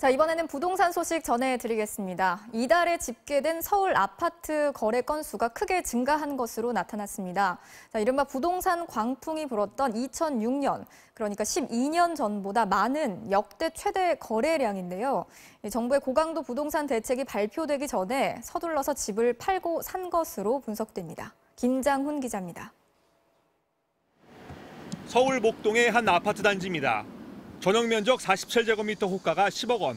자, 이번에는 부동산 소식 전해드리겠습니다. 이달에 집계된 서울 아파트 거래 건수가 크게 증가한 것으로 나타났습니다. 자, 이른바 부동산 광풍이 불었던 2006년, 그러니까 12년 전보다 많은 역대 최대 거래량인데요. 정부의 고강도 부동산 대책이 발표되기 전에 서둘러서 집을 팔고 산 것으로 분석됩니다. 김장훈 기자입니다. 서울 목동의 한 아파트 단지입니다. 전용 면적 47제곱미터 호가가 10억 원,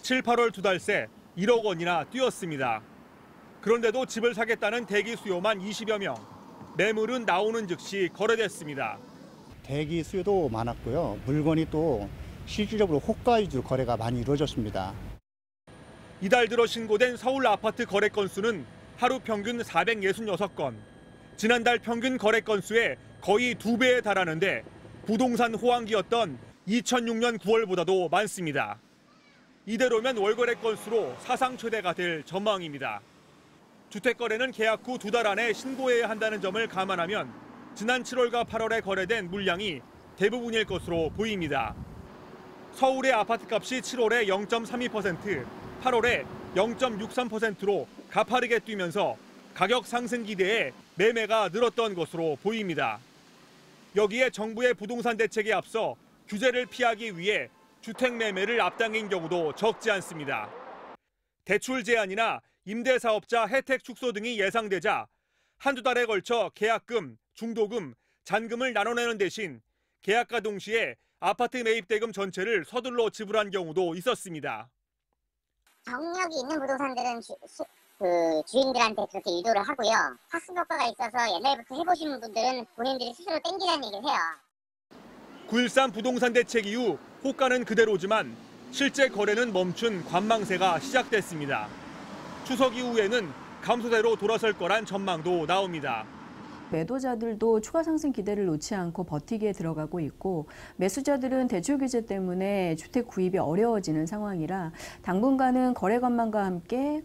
7, 8월 두 달 새 1억 원이나 뛰었습니다. 그런데도 집을 사겠다는 대기 수요만 20여 명, 매물은 나오는 즉시 거래됐습니다. 대기 수요도 많았고요. 물건이 또 실질적으로 호가 위주 거래가 많이 이루어졌습니다. 이달 들어 신고된 서울 아파트 거래 건수는 하루 평균 466건, 지난달 평균 거래 건수의 거의 2배에 달하는데 부동산 호황기였던 2006년 9월보다도 많습니다. 이대로면 월거래 건수로 사상 최대가 될 전망입니다. 주택거래는 계약 후 2달 안에 신고해야 한다는 점을 감안하면 지난 7월과 8월에 거래된 물량이 대부분일 것으로 보입니다. 서울의 아파트값이 7월에 0.32%, 8월에 0.63%로 가파르게 뛰면서 가격 상승 기대에 매매가 늘었던 것으로 보입니다. 여기에 정부의 부동산 대책에 앞서 규제를 피하기 위해 주택 매매를 앞당긴 경우도 적지 않습니다. 대출 제한이나 임대사업자 혜택 축소 등이 예상되자 한두 달에 걸쳐 계약금, 중도금, 잔금을 나눠내는 대신 계약과 동시에 아파트 매입대금 전체를 서둘러 지불한 경우도 있었습니다. 경력이 있는 부동산들은 주인들한테 그렇게 유도를 하고요. 학습 효과가 있어서 옛날부터 해보신 분들은 본인들이 스스로 땡기라는 얘기를 해요. 9.13 부동산 대책 이후 호가는 그대로지만 실제 거래는 멈춘 관망세가 시작됐습니다. 추석 이후에는 감소세로 돌아설 거란 전망도 나옵니다. 매도자들도 추가 상승 기대를 놓지 않고 버티기에 들어가고 있고 매수자들은 대출 규제 때문에 주택 구입이 어려워지는 상황이라 당분간은 거래 관망과 함께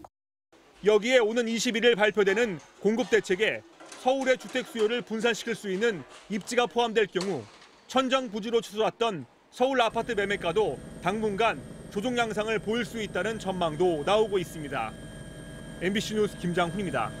여기에 오는 21일 발표되는 공급 대책에 서울의 주택 수요를 분산시킬 수 있는 입지가 포함될 경우 천정부지로 치솟았던 서울 아파트 매매가도 당분간 조정 양상을 보일 수 있다는 전망도 나오고 있습니다. MBC 뉴스 김장훈입니다.